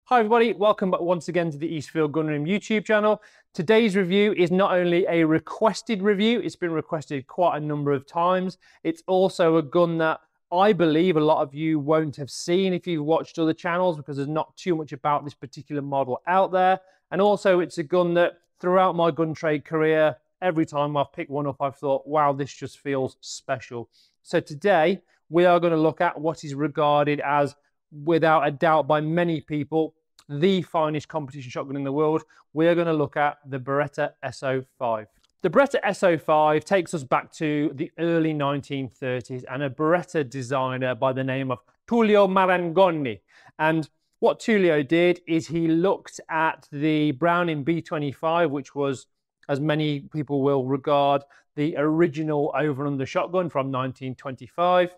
Hi everybody, welcome back once again to the Eastfield Gunroom YouTube channel. Today's review is not only a requested review, it's been requested quite a number of times. It's also a gun that I believe a lot of you won't have seen if you've watched other channels because there's not too much about this particular model out there. And also it's a gun that throughout my gun trade career, every time I've picked one up, I've thought, wow, this just feels special. So today we are going to look at what is regarded as, without a doubt by many people, the finest competition shotgun in the world. We are going to look at the Beretta S05. The Beretta S05 takes us back to the early 1930s and a Beretta designer by the name of Tullio Marangoni. And what Tullio did is he looked at the Browning B25, which was, as many people will regard, the original over and under shotgun from 1925.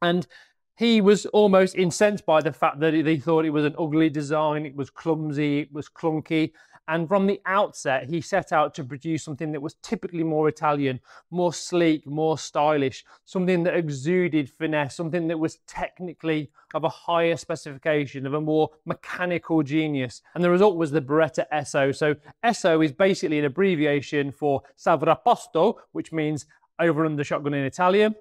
And he was almost incensed by the fact that they thought it was an ugly design, it was clumsy, it was clunky. And from the outset, he set out to produce something that was typically more Italian, more sleek, more stylish, something that exuded finesse, something that was technically of a higher specification, of a more mechanical genius. And the result was the Beretta SO. So SO is basically an abbreviation for Sovrapposto, which means over and under shotgun in Italian.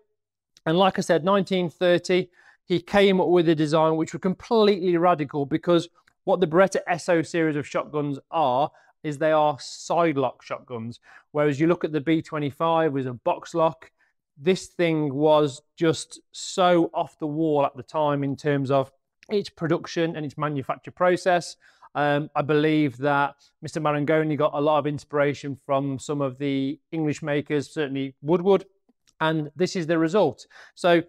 And like I said, 1930, he came up with a design which was completely radical, because what the Beretta SO series of shotguns are is they are sidelock shotguns. Whereas you look at the B25 with a box lock, this thing was just so off the wall at the time in terms of its production and its manufacture process. I believe that Mr. Marangoni got a lot of inspiration from some of the English makers, certainly Woodward, and this is the result. So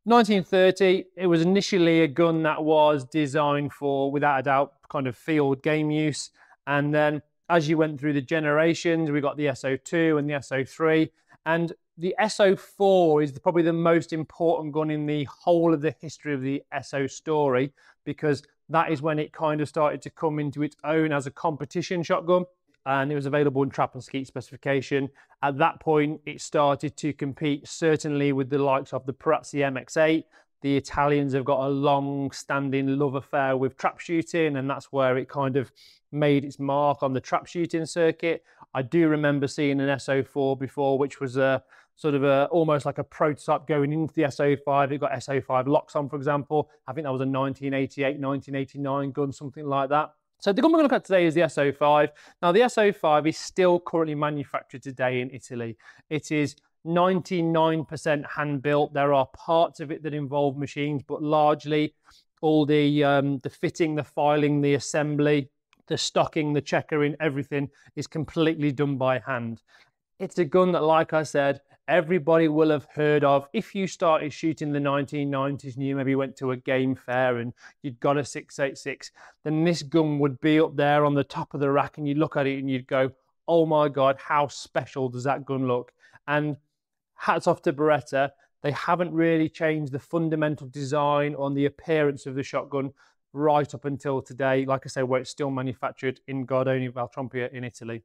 1930, it was initially a gun that was designed for, without a doubt, kind of field game use. And then as you went through the generations, we got the SO2 and the SO3. And the SO4 is probably the most important gun in the whole of the history of the SO story, because that is when it kind of started to come into its own as a competition shotgun. And it was available in trap and skeet specification. At that point, it started to compete certainly with the likes of the Perazzi MX8. The Italians have got a long-standing love affair with trap shooting, and that's where it kind of made its mark on the trap shooting circuit. I do remember seeing an SO4 before, which was a sort of almost like a prototype going into the SO5. It got SO5 locks on, for example. I think that was a 1988, 1989 gun, something like that. So the gun we're going to look at today is the SO5. Now the SO5 is still currently manufactured today in Italy. It is 99% hand built. There are parts of it that involve machines, but largely all the fitting, the filing, the assembly, the stocking, the checkering, everything is completely done by hand. It's a gun that, like I said, everybody will have heard of. If you started shooting the 1990s and you maybe went to a game fair and you'd got a 686, then this gun would be up there on the top of the rack, and you'd look at it and you'd go, oh my God, how special does that gun look? And hats off to Beretta. They haven't really changed the fundamental design on the appearance of the shotgun right up until today. Like I say, where it's still manufactured in Gardone Valtrompia in Italy.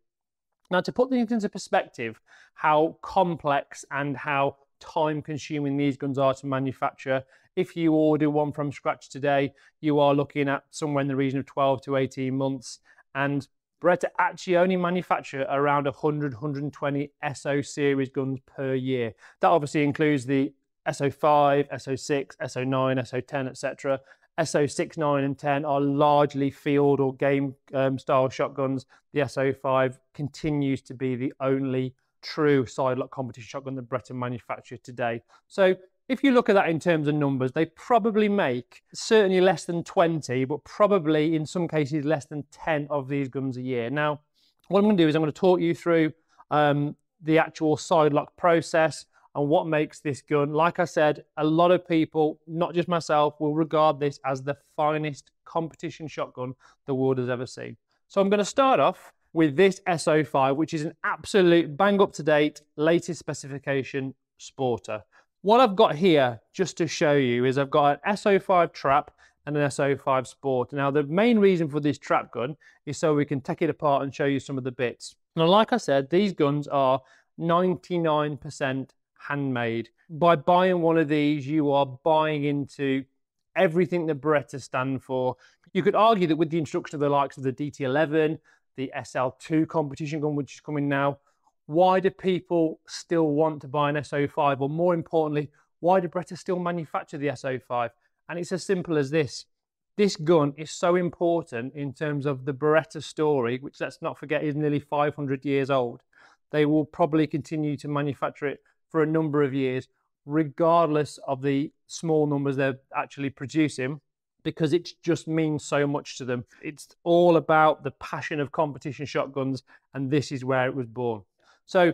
Now, to put things into perspective, how complex and how time-consuming these guns are to manufacture, if you order one from scratch today, you are looking at somewhere in the region of 12 to 18 months. And Beretta actually only manufacture around 100, 120 SO series guns per year. That obviously includes the SO5, SO6, SO9, SO10, etc. SO6, 9 and 10 are largely field or game style shotguns. The SO5 continues to be the only true sidelock competition shotgun that Beretta manufactures today. So if you look at that in terms of numbers, they probably make certainly less than 20, but probably in some cases less than 10 of these guns a year. Now, what I'm going to do is I'm going to talk you through the actual sidelock process and what makes this gun. Like I said, a lot of people, not just myself, will regard this as the finest competition shotgun the world has ever seen. So I'm going to start off with this SO5, which is an absolute bang up to date, latest specification sporter. What I've got here, just to show you, is I've got an SO5 trap and an SO5 sport. Now, the main reason for this trap gun is so we can take it apart and show you some of the bits. Now, like I said, these guns are 99% handmade. By buying one of these, you are buying into everything that Beretta stand for. You could argue that with the introduction of the likes of the DT11, the SL2 competition gun, which is coming now, why do people still want to buy an S05? Or more importantly, why do Beretta still manufacture the S05? And it's as simple as this. This gun is so important in terms of the Beretta story, which let's not forget is nearly 500 years old. They will probably continue to manufacture it for a number of years, regardless of the small numbers they're actually producing, because it just means so much to them. It's all about the passion of competition shotguns, and this is where it was born. So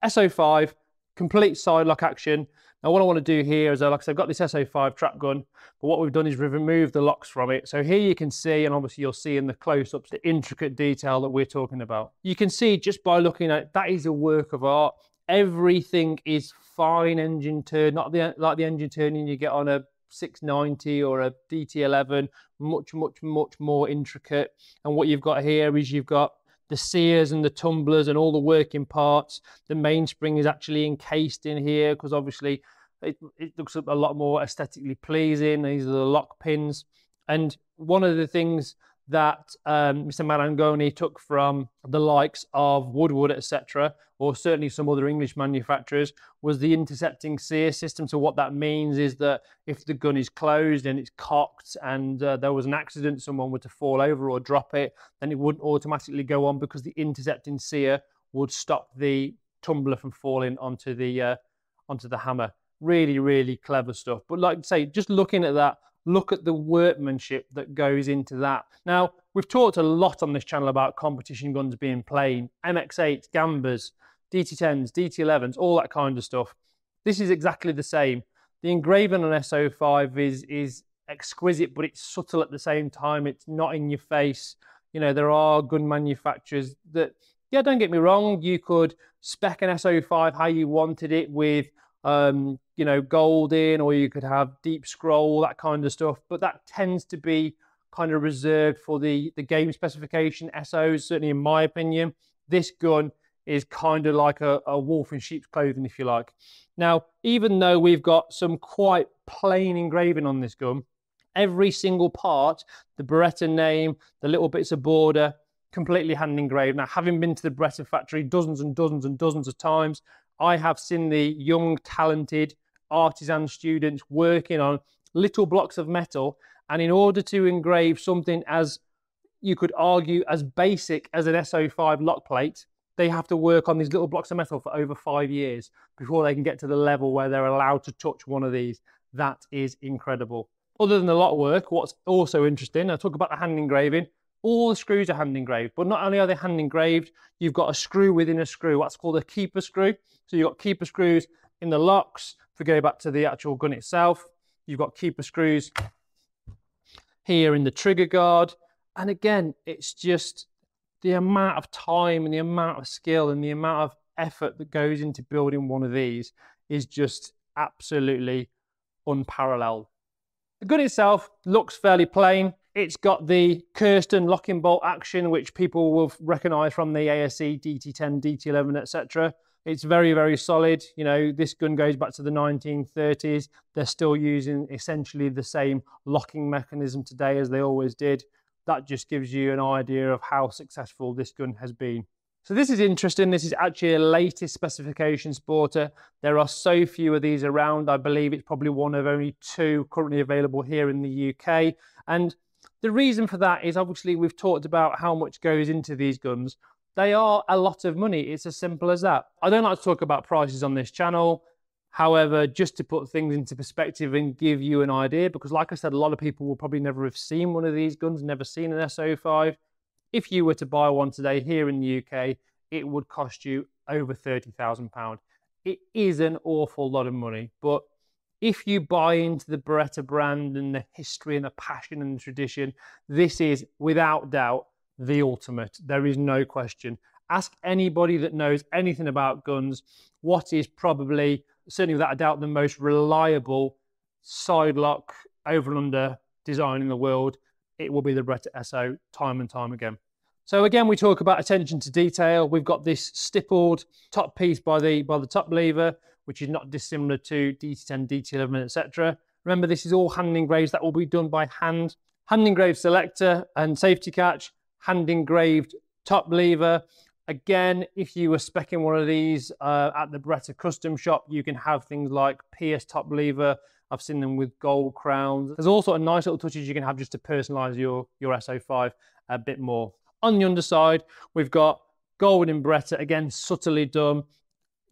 S05, complete side lock action. Now what I want to do here is, like I said, I've got this S05 trap gun, but what we've done is we've removed the locks from it. So here you can see, and obviously you'll see in the close-ups, the intricate detail that we're talking about. You can see just by looking at it, that is a work of art. Everything is fine engine turn, not like the engine turning you get on a 690 or a DT11, much more intricate. And what you've got here is you've got the sears and the tumblers and all the working parts. The mainspring is actually encased in here because obviously it looks a lot more aesthetically pleasing. These are the lock pins. And one of the things that Mr. Marangoni took from the likes of Woodward, etc., or certainly some other English manufacturers, was the intercepting sear system. So what that means is that if the gun is closed and it's cocked and there was an accident, someone were to fall over or drop it, then it wouldn't automatically go on because the intercepting sear would stop the tumbler from falling onto the hammer. Really clever stuff. But like I say, just looking at that, look at the workmanship that goes into that. Now, we've talked a lot on this channel about competition guns being plain, MX8s, Gambas, DT10s, DT11s, all that kind of stuff. This is exactly the same. The engraving on S05 is exquisite, but it's subtle at the same time. It's not in your face. You know, there are gun manufacturers that, yeah, don't get me wrong, you could spec an S05 how you wanted it with you know, gold in, or you could have deep scroll, that kind of stuff, but that tends to be kind of reserved for the game specification SOs, certainly in my opinion. This gun is kind of like a wolf in sheep's clothing, if you like. Now, even though we've got some quite plain engraving on this gun, every single part, the Beretta name, the little bits of border, completely hand engraved. Now, having been to the Beretta factory dozens and dozens of times, I have seen the young, talented artisan students working on little blocks of metal, and in order to engrave something as, you could argue, as basic as an S05 lock plate, they have to work on these little blocks of metal for over 5 years before they can get to the level where they're allowed to touch one of these. That is incredible. Other than the lock work, what's also interesting, I talk about the hand engraving. All the screws are hand engraved, but not only are they hand engraved, you've got a screw within a screw. That's called a keeper screw. So you've got keeper screws in the locks. If we go back to the actual gun itself, you've got keeper screws here in the trigger guard. And again, it's just the amount of time and the amount of skill and the amount of effort that goes into building one of these is just absolutely unparalleled. The gun itself looks fairly plain. It's got the Kirsten locking bolt action, which people will recognize from the ASE, DT10, DT11, etc. It's very solid. You know, this gun goes back to the 1930s. They're still using essentially the same locking mechanism today as they always did. That just gives you an idea of how successful this gun has been. So this is interesting. This is actually a latest specification sporter. There are so few of these around. I believe it's probably one of only 2 currently available here in the UK. And the reason for that is obviously we've talked about how much goes into these guns. They are a lot of money. It's as simple as that. I don't like to talk about prices on this channel. However, just to put things into perspective and give you an idea, because like I said, a lot of people will probably never have seen one of these guns, never seen an S05. If you were to buy one today here in the UK, it would cost you over £30,000. It is an awful lot of money, but if you buy into the Beretta brand and the history and the passion and the tradition, this is without doubt the ultimate. There is no question. Ask anybody that knows anything about guns what is probably, certainly without a doubt, the most reliable side lock over and under design in the world. It will be the Beretta SO time and time again. So again, we talk about attention to detail. We've got this stippled top piece by the top lever, which is not dissimilar to DT10, DT11, etc. Remember, this is all hand engraved. That will be done by hand. Hand engraved selector and safety catch, hand engraved top lever. Again, if you were speccing one of these at the Beretta custom shop, you can have things like pierced top lever. I've seen them with gold crowns. There's all sort of nice little touches you can have just to personalize your S05 a bit more. On the underside, we've got gold in Beretta, again, subtly done.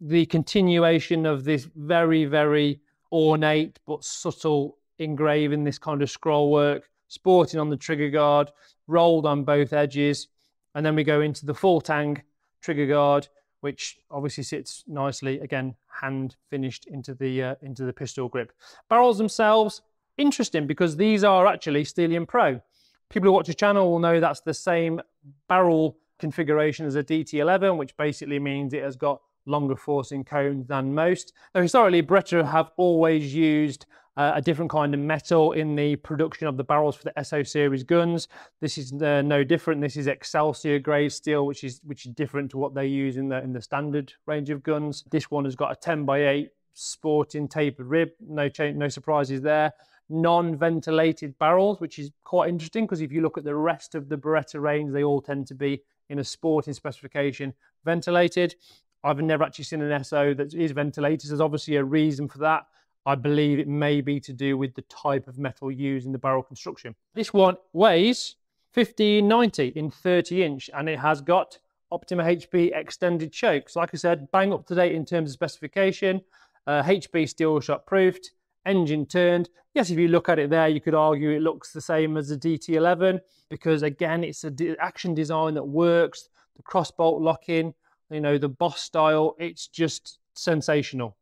The continuation of this very, very ornate but subtle engraving, this kind of scroll work, sporting on the trigger guard, rolled on both edges. And then we go into the full tang trigger guard, which obviously sits nicely, again, hand finished into the pistol grip. Barrels themselves, interesting because these are actually Stelium Pro. People who watch the channel will know that's the same barrel configuration as a DT11, which basically means it has got longer forcing cones than most. Now, historically, Beretta have always used a different kind of metal in the production of the barrels for the SO series guns. This is no different. This is Excelsior grade steel, which is different to what they use in the standard range of guns. This one has got a 10x8 sporting tapered rib. No surprises there. Non-ventilated barrels, which is quite interesting because if you look at the rest of the Beretta range, they all tend to be in a sporting specification ventilated. I've never actually seen an SO that is ventilated. There's obviously a reason for that. I believe it may be to do with the type of metal used in the barrel construction. This one weighs 1590 in 30 inch and it has got Optima HB extended chokes. Like I said, bang up to date in terms of specification. HB steel shot proofed, engine turned. Yes, if you look at it there, you could argue it looks the same as the DT11 because again, it's an action design that works. The cross bolt lock-in, you know, the Boss style, it's just sensational.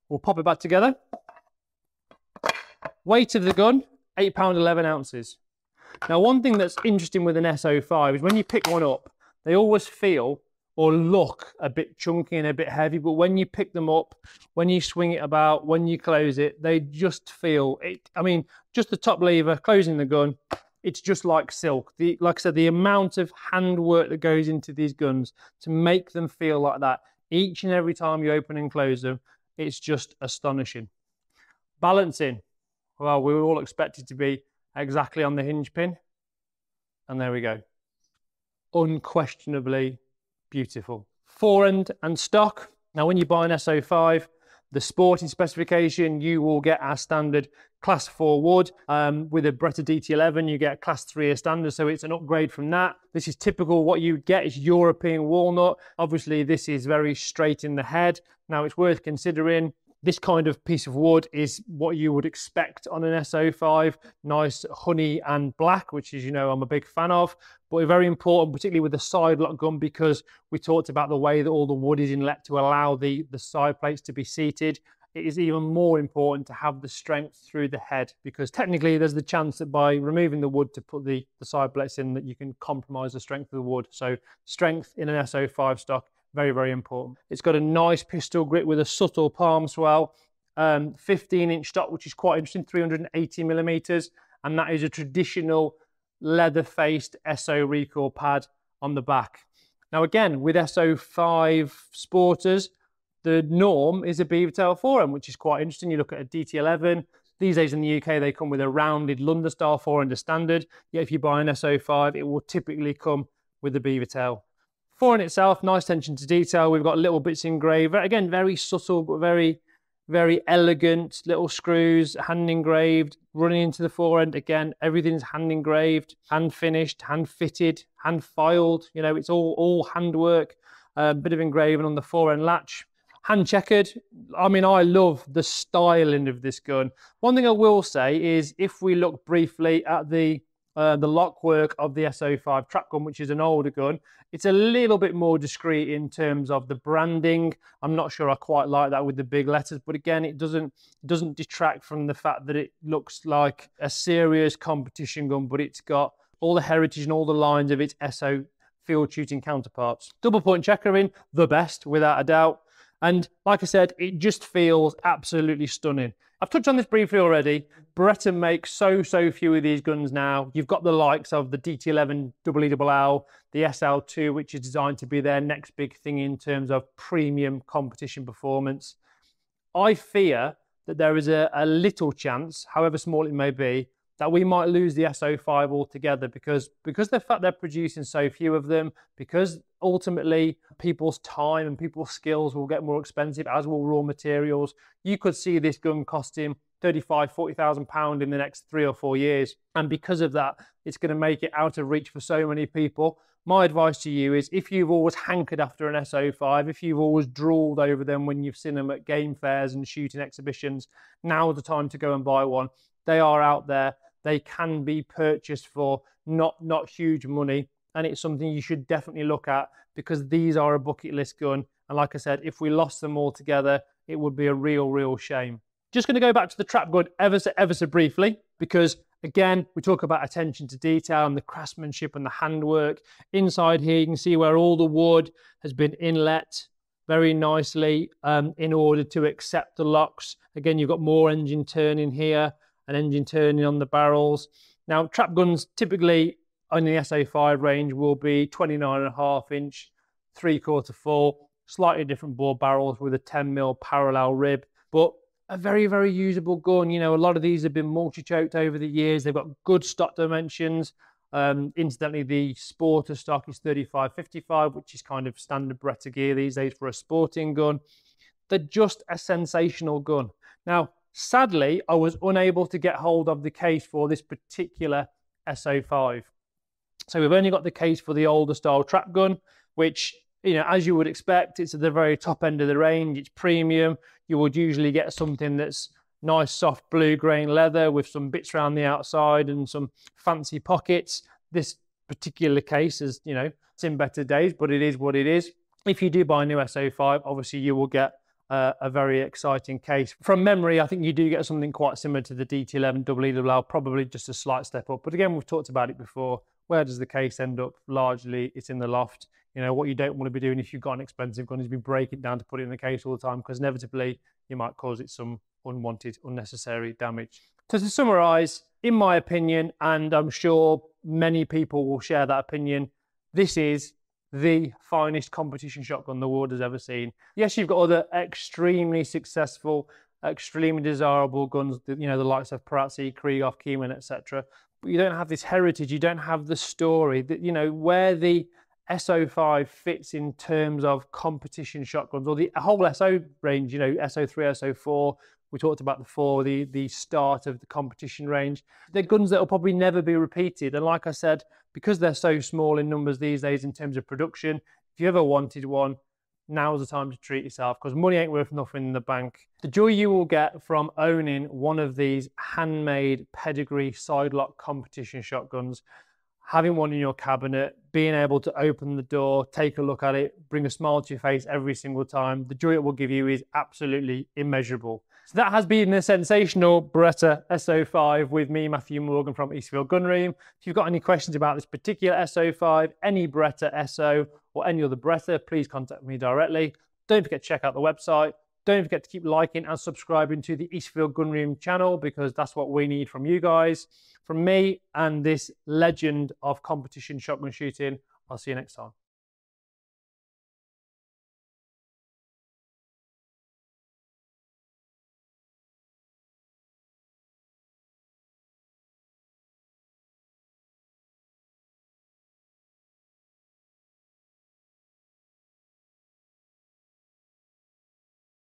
We'll pop it back together. Weight of the gun, 8 pounds 11 ounces. Now, one thing that's interesting with an SO5 is when you pick one up, they always feel or look a bit chunky and a bit heavy, but when you pick them up, when you swing it about, when you close it, they just feel it. I mean, just the top lever, closing the gun, it's just like silk. Like I said, the amount of handwork that goes into these guns to make them feel like that each and every time you open and close them, it's just astonishing. Balancing, well, we were all expected to be exactly on the hinge pin, and there we go. Unquestionably beautiful. Forend and stock. Now, when you buy an SO5, the sporting specification, you will get our standard class 4 wood. With a Beretta DT11, you get class 3 as standard, so it's an upgrade from that. This is typical. What you get is European walnut. Obviously, this is very straight in the head. Now, it's worth considering. This kind of piece of wood is what you would expect on an SO5, nice honey and black, which is, you know, I'm a big fan of, but very important, particularly with the side lock gun, because we talked about the way that all the wood is inlet to allow the side plates to be seated. It is even more important to have the strength through the head, because technically there's the chance that by removing the wood to put the side plates in, that you can compromise the strength of the wood. So strength in an SO5 stock, very, very important. It's got a nice pistol grip with a subtle palm swell, 15-inch stock, which is quite interesting, 380 millimeters, and that is a traditional leather-faced SO recoil pad on the back. Now, again, with SO5 Sporters, the norm is a beaver tail forend, which is quite interesting. You look at a DT11. These days in the UK, they come with a rounded London-style forend as standard. Yet if you buy an SO5, it will typically come with a beaver tail. Forend itself, nice attention to detail. We've got little bits engraved. Again, very subtle, but very, very elegant. Little screws, hand engraved, running into the forend. Again, everything's hand engraved, hand finished, hand fitted, hand filed. You know, it's all handwork. Bit of engraving on the forend latch. Hand checkered. I mean, I love the styling of this gun. One thing I will say is if we look briefly at the lock work of the S05 track gun, which is an older gun, it's a little bit more discreet in terms of the branding. I'm not sure I quite like that with the big letters, but again, it doesn't detract from the fact that it looks like a serious competition gun, but it's got all the heritage and all the lines of its SO field shooting counterparts. Double point checkering, the best without a doubt. And like I said, it just feels absolutely stunning. I've touched on this briefly already. Beretta makes so few of these guns now. You've got the likes of the DT11 EEL, the SL2, which is designed to be their next big thing in terms of premium competition performance. I fear that there is a little chance, however small it may be, that we might lose the S05 altogether because the fact they're producing so few of them, because ultimately people's time and people's skills will get more expensive, as will raw materials. You could see this gun costing £35,000–40,000 in the next 3 or 4 years. And because of that, it's going to make it out of reach for so many people. My advice to you is, if you've always hankered after an S05, if you've always drooled over them when you've seen them at game fairs and shooting exhibitions, now's the time to go and buy one. They are out there. They can be purchased for not huge money, and it's something you should definitely look at, because these are a bucket list gun. And like I said, if we lost them all together, it would be a real shame. Just going to go back to the trap gun ever so briefly, because again, we talk about attention to detail and the craftsmanship and the handwork. Inside here, you can see where all the wood has been inlet very nicely in order to accept the locks. Again, you've got more engine turning here and engine turning on the barrels. Now, trap guns typically on the S05 range will be 29.5-inch, 3/4 full, slightly different bore barrels with a 10mm parallel rib, but a very usable gun. You know, a lot of these have been multi-choked over the years. They've got good stock dimensions. Incidentally, the Sporter stock is 35/55, which is kind of standard Beretta gear these days for a sporting gun. They're just a sensational gun. Now, sadly, I was unable to get hold of the case for this particular S05. So we've only got the case for the older style trap gun, which, you know, as you would expect, it's at the very top end of the range. It's premium. You would usually get something that's nice, soft blue grain leather with some bits around the outside and some fancy pockets. This particular case is, you know, it's in better days, but it is what it is. If you do buy a new S05, obviously you will get a very exciting case. From memory, I think you do get something quite similar to the DT11 EELL, probably just a slight step up. But again, we've talked about it before. Where does the case end up? Largely, it's in the loft. You know, what you don't want to be doing if you've got an expensive gun is be breaking it down to put it in the case all the time, because inevitably you might cause it some unwanted, unnecessary damage. So to summarise, in my opinion, and I'm sure many people will share that opinion, this is the finest competition shotgun the world has ever seen. Yes, you've got other extremely successful, extremely desirable guns, you know, the likes of Perazzi, Krieghoff, Kieman, etc. But you don't have this heritage, you don't have the story that, you know, where the S05 fits in terms of competition shotguns, or the whole SO range, you know, SO3, SO4. We talked about the start of the competition range. They're guns that will probably never be repeated. And like I said, because they're so small in numbers these days in terms of production, if you ever wanted one, now's the time to treat yourself, because money ain't worth nothing in the bank. The joy you will get from owning one of these handmade pedigree sidelock competition shotguns, having one in your cabinet, being able to open the door, take a look at it, bring a smile to your face every single time, the joy it will give you is absolutely immeasurable. So that has been a sensational Beretta S05 with me, Matthew Morgan from Eastfield Gunroom. If you've got any questions about this particular S05, any Beretta SO, or any other Beretta, please contact me directly. Don't forget to check out the website. Don't forget to keep liking and subscribing to the Eastfield Gunroom channel, because that's what we need from you guys. From me and this legend of competition shotgun shooting, I'll see you next time.